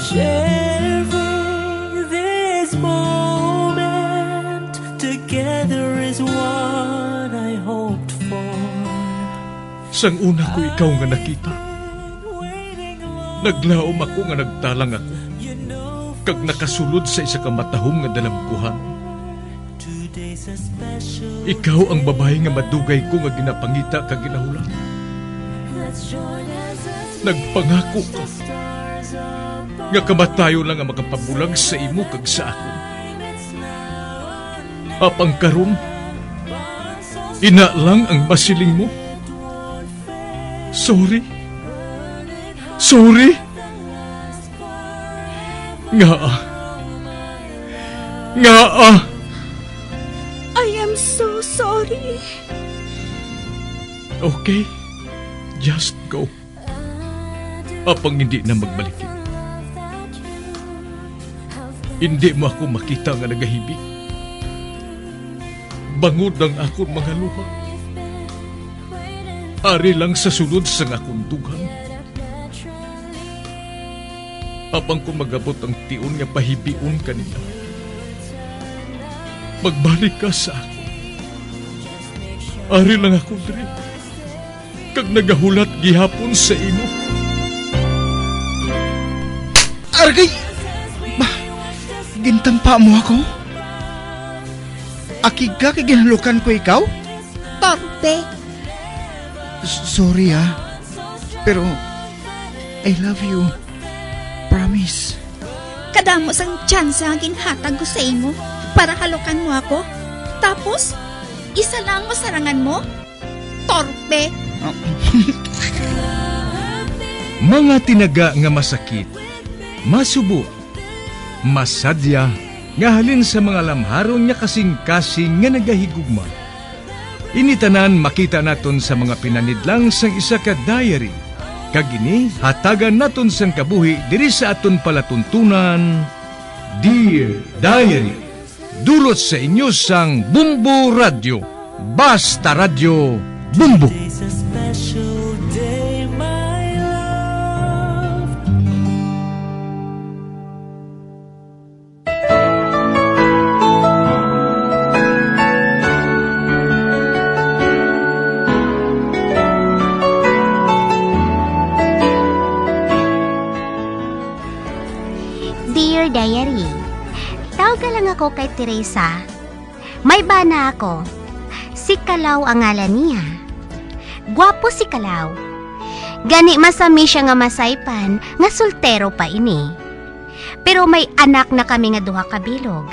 Sharing this moment together is what I hoped for. Sang una ko ikaw nga nakita, naglaom ako nga nagtalang ako, kag nakasulod sa isa ka matahom nga dalagkuhan. Ikaw ang babae nga madugay ko nga ginapangita kag ginahulan. Nagpangako ka nga kamatayo lang ang makapabulag sa imo kag sa ako. Apang karon, ina lang ang masiling mo. Sorry. Nga. I am so sorry. Okay, just go. Apang hindi na magbalikin. Hindi mo ako makita nga nagahibik. Bangod ang akong mga luha. Ari lang sa sulod sa akong dugang. Apang ko magabot ang tiun nga pahibiun kanila. Magbalik ka sa ako. Ari lang ako diri. Kag nagahulat gihapon sa imo. Argay! Gintampa mo ako? Akig ka kay ginalukan ko ikaw? Torpe. Sorry pero I love you. Promise. Kadamos ang tsansa ang ginhatag ko sa imo para halukan mo ako. Tapos, isa lang masarangan mo? Torpe. Mga tinaga nga masakit, masubo, masadya, nga halin sa mga lamharon nga kasing-kasing nga nagahigugma. Initanan makita naton sa mga pinanidlang sang isa ka diary. Kagini, hatagan naton sang kabuhi diri sa aton palatuntunan. Dear Diary, dulot sa inyo sang Bumbo Radio. Basta Radio Bumbo. It's a special day, my love. Dear Diary, tawag lang ako kay Teresa. May bana ako. Si Kalaw ang ngalan niya. Gwapo si Kalaw. Gani masami siya nga masaypan, nga soltero pa ini. Pero may anak na kami nga duha ka bilog.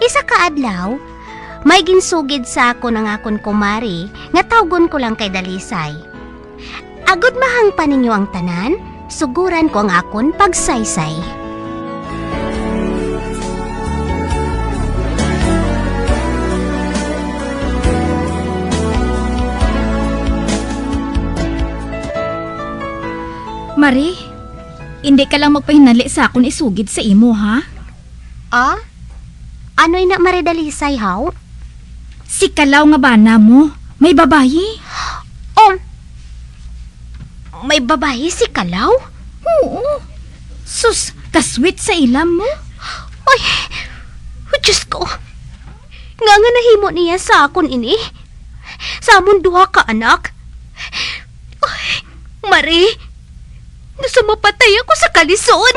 Isa ka adlaw, may ginsugid sa ako ng akon kumari, nga tawgon ko lang kay Dalisay. Agud mahang pa ninyo ang tanan, suguran ko ang akon pagsaysay. Marie, hindi ka lang magpahinali sa akon isugid sa imo, ha? Ah? Ano'y na maridalisay, haw? Si Kalaw nga bana mo, may babayi? Oh, may babae si Kalaw? Oo. Sus, kaswit sa ilam mo. Ay, Diyos ko. Nga nahimo niya sa akon ini. Sa amon duha ka anak. Ay, Marie, nasa mapatay ako sa kalisod.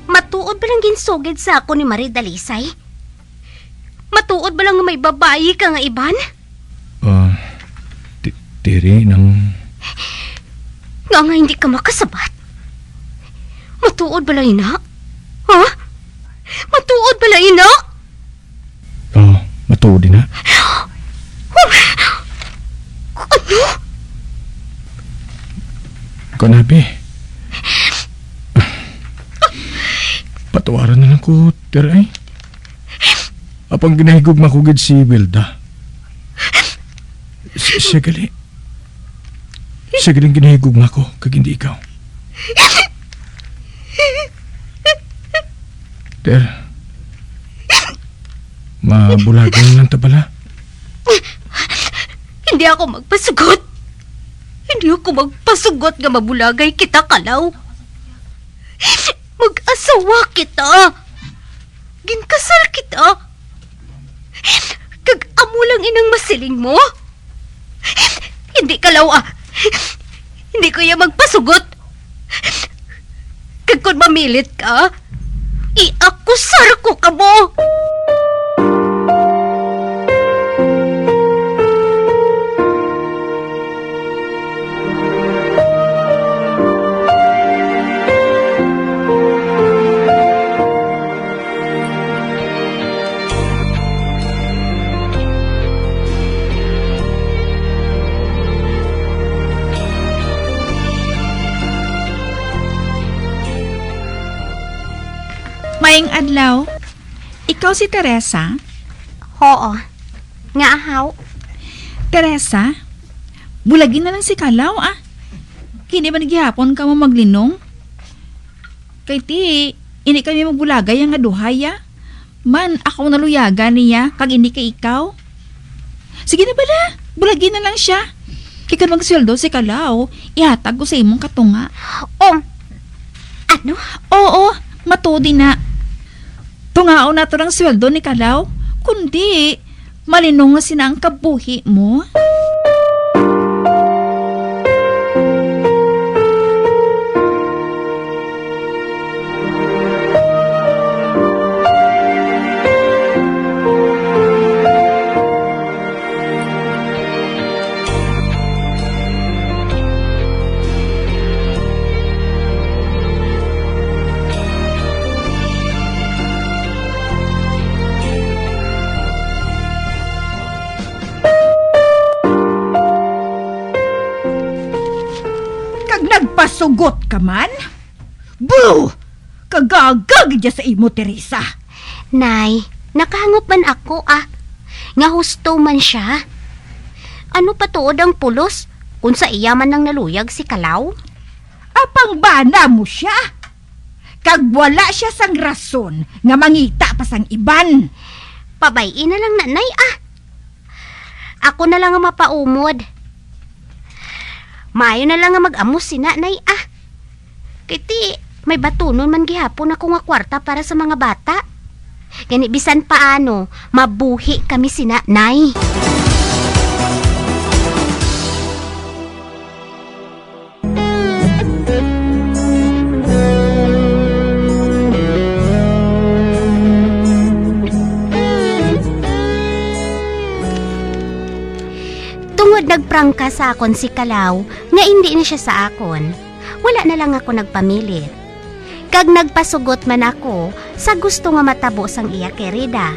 Matuod ba lang ginsugid sa ako ni Marie Dalisay? Matuod ba lang nga may babayi ka nga iban? Tiri ng... Nga hindi ka makasabat. Matuod ba lang ina? Ha? Matuod ba lang ina? Matuod na. Ano? Konabi. Patawaran na lang ko, Teray. Apang ginahigugma ko gid si Wilda. Sigali. Sagaling ginahigugma ko, kag hindi ikaw. Ter, mabulagan lang tabala. Hindi ako magpasugot. Hindi ako magpasugot nga mabulagay kita, Kalaw. Mag-asawa kita. Ginkasal kita. Kag amo lang inang masiling mo. Hindi, Kalaw, Hindi ko yan magpasugot. Kag kung mamilit ka, iakusar ko ka mo. Maing adlaw, ikaw si Teresa? Oo. Nga ahaw. Teresa, bulagin na lang si Kalaw Kini ba naghihapon ka mo maglinong? Kay ti, ini kami magbulagay ang aduhay Man, ako naluyaga niya, kag ini kay ikaw. Sige na bala, bulagin na lang siya. Kaya magsweldo si Kalaw, ihatag ko sa imong katunga. Ano? Oo, matudi na. Tungao na to ng sweldo ni Kalaw, kundi malinong nga sina ang kabuhi mo. Nagpasugot ka man? Boo! Kagagag dya sa imo, Teresa. Nay, nakahangop man ako Nga husto man siya. Ano pa tuod ang pulos kung sa iya man nang naluyag si Kalaw? Apang bana mo siya. Kag wala siya sang rason nga mangita pa sang iban. Pabayin na lang, nanay Ako na lang ang mapaumod. Maayo na lang nga mag-amos si nanay Kiti, may batunon man gihapon ako nga kwarta para sa mga bata. Gani bisan paano, mabuhi kami si nanay. Tungod nagprangka sa akon si Kalaw nga hindi na siya sa akon, wala na lang ako nagpamilit. Kag nagpasugot man ako sa gusto nga matabo sang iya kerida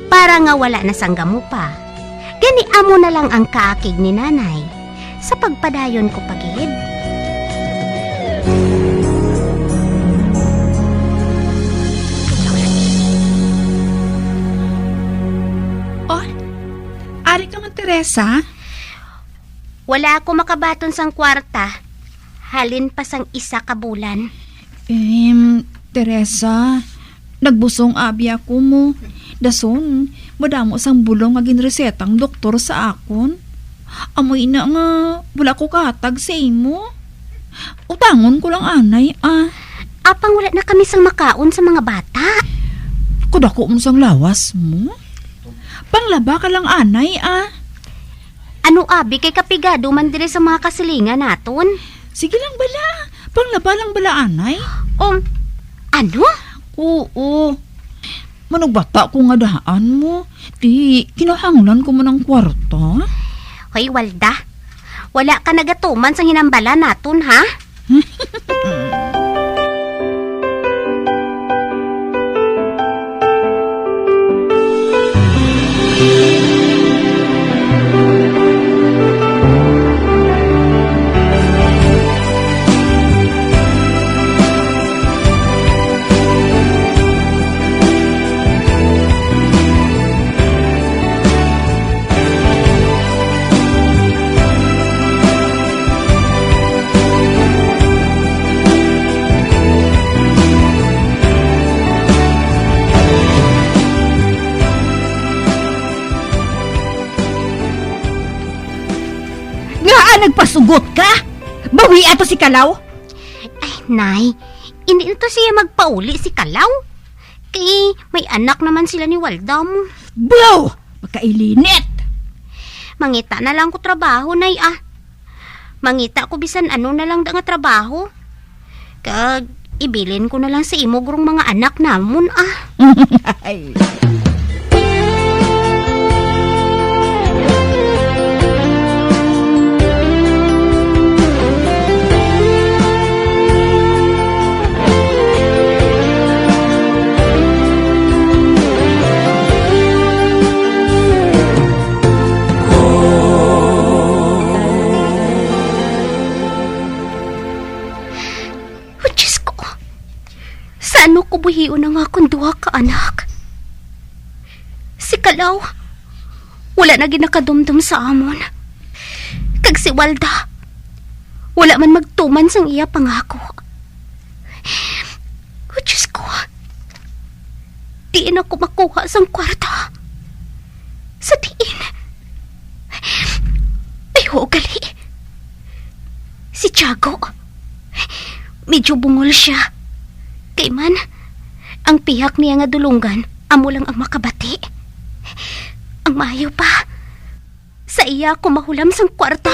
para nga wala na sang gamupa. Gani amo na lang ang kaakig ni nanay sa pagpadayon ko pagid. Oh, ari ka man, Teresa? Wala ako makabaton sang kwarta. Halin pa sang isa ka bulan. Teresa, nagbusong abi ako mo. Dason, madamo sang bulong nga ginresetang doktor sa akon. Amoy na nga, wala ko kahatag sa imo. Utangon ko lang anay, Apang wala na kami sang makaon sa mga bata. Kudako mo sang lawas mo. Panglaba ka lang anay, Ano abi kay kapigado man dire sa mga kasilingan naton? Sige lang bala. Panglaba lang bala anay. Ano? Oo. Manugbata ko nga daan mo. Di, kinahanglan ko mo ng kwarta. Hoy, Walda. Wala ka nagatuman sa hinambala naton, ha? nagpasugot ka? Bawi ato si Kalaw? Ay, Nay, hindi na to siya magpauli si Kalaw. Kay may anak naman sila ni Waldam. Blow! Magkailinit! Mangita na lang ko trabaho, Nay, ah. Mangita ko bisan ano na lang da nga trabaho. Kag ibilin ko na lang sa imo grong mga anak namon, ah. Ay. Oh, Diyos ko. Sa ano ko buhiyon na nga kung duha ka anak? Si Kalaw, wala na ginakadumdum sa amon. Kag si Walda, wala man magtuman sang iya pangako. Oh, Diyos ko. Diin ako makuha sang kwarta. Sa diin. Ay, gali. Si Tiago, medyo bungol siya. Kay man, ang pihak niya nga dulungan, amo lang ang makabati. Ang maayo pa, sa iya ako mahulam sang kwarta.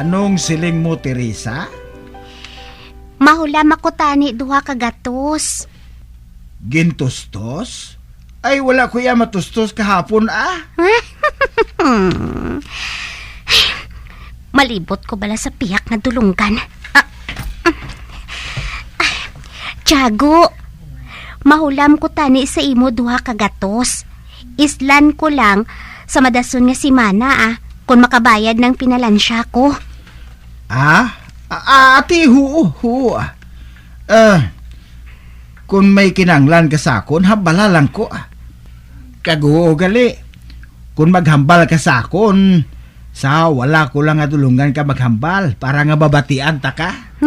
Anong siling mo, Teresa? Mahulam ako tani duha ka gatos. Gintustos? Ay, wala ko ya matustos kahapon, ah. Malibot ko bala sa pihak na dulungan. Tiago, mahulam ko tani sa imo duha ka gatos. Islan ko lang sa madason nga si Mana, ah, kung makabayad ng pinalansya ko. Ate, huo. Kung may kinanglan ka sa akon, habala lang ko. Kaguo gali. Kung maghambal ka sa akon, sa wala ko lang nga dulungan ka maghambal para nga babatian ta ka.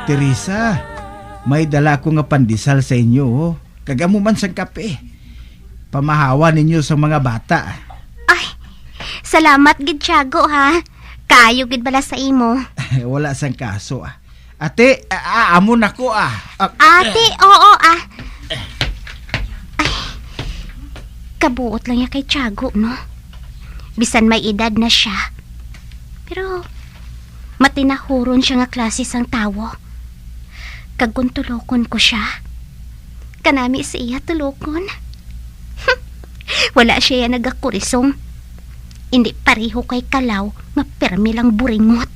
Teresa, may dala ko nga pandesal sa inyo, oh. Kagamo man sang kape. Pamahawa ninyo sa mga bata. Ay, salamat gid Tiago, ha. Kayo gid bala sa imo. Wala sang kaso, ah. Ate, amo na ko, ah. Ate, oo, ah. Ay, kabuot lang ya kay Tiago, no? Bisan may edad na siya. Pero, matinahuron siya nga klase sang tawo. Kagkun tulokon ko siya. Kanami sa iya tulokon. Wala siya yan nagakurisong. Hindi pareho kay Kalaw nga permi lang buringot.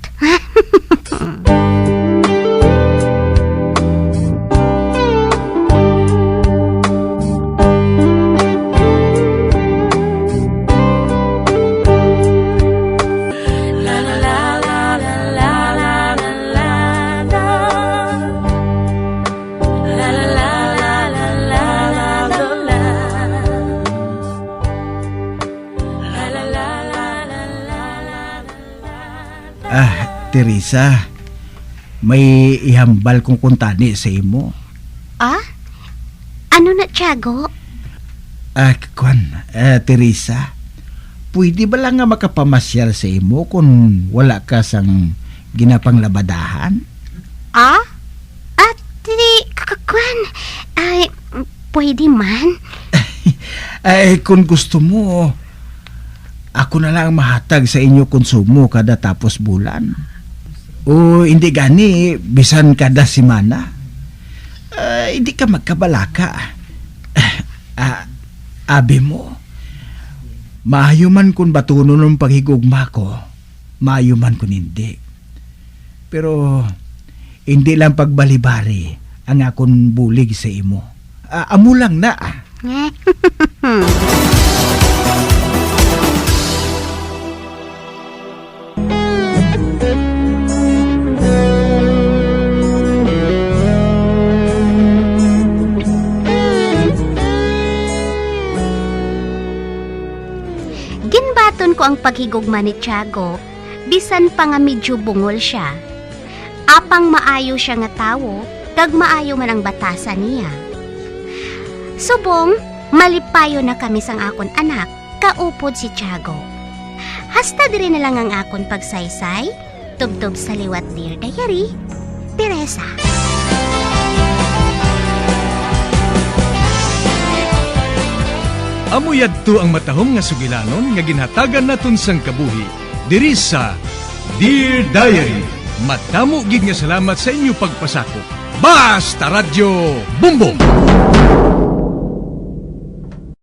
Teresa, may ihambal kong kuntani sa imo. Ah? Ano na, Tiago? Teresa, pwede ba lang nga makapamasyal sa imo kung wala ka sang ginapang labadahan? At kwan, ay, pwede man. Kung gusto mo, ako na lang mahatag sa inyo konsumo kada tapos bulan. O hindi gani, bisan kada simana. Hindi ka magkabalaka. Abi mo, maayo man kung batuno ng paghigugma ko, maayo man kung hindi. Pero hindi lang pagbalibari ang akong bulig sa imo. Amo lang na. Ginbaton ko ang paghigugma ni Tiago, bisan pa nga medyo bungol siya. Apang maayo siya nga tawo, kag maayo man ang batasan niya. Subong, malipayo na kami sang akon anak, kaupod si Tiago. Hasta diri na lang ang akon pagsaysay, tubtob sa liwat Dear Diary, Teresa. Amuyad to ang matahom nga sugilanon nga ginhatagan naton sang kabuhi diri sa Dear Diary. Matamo gid nga salamat sa inyo pagpasakop. Basta Radyo Bumbong.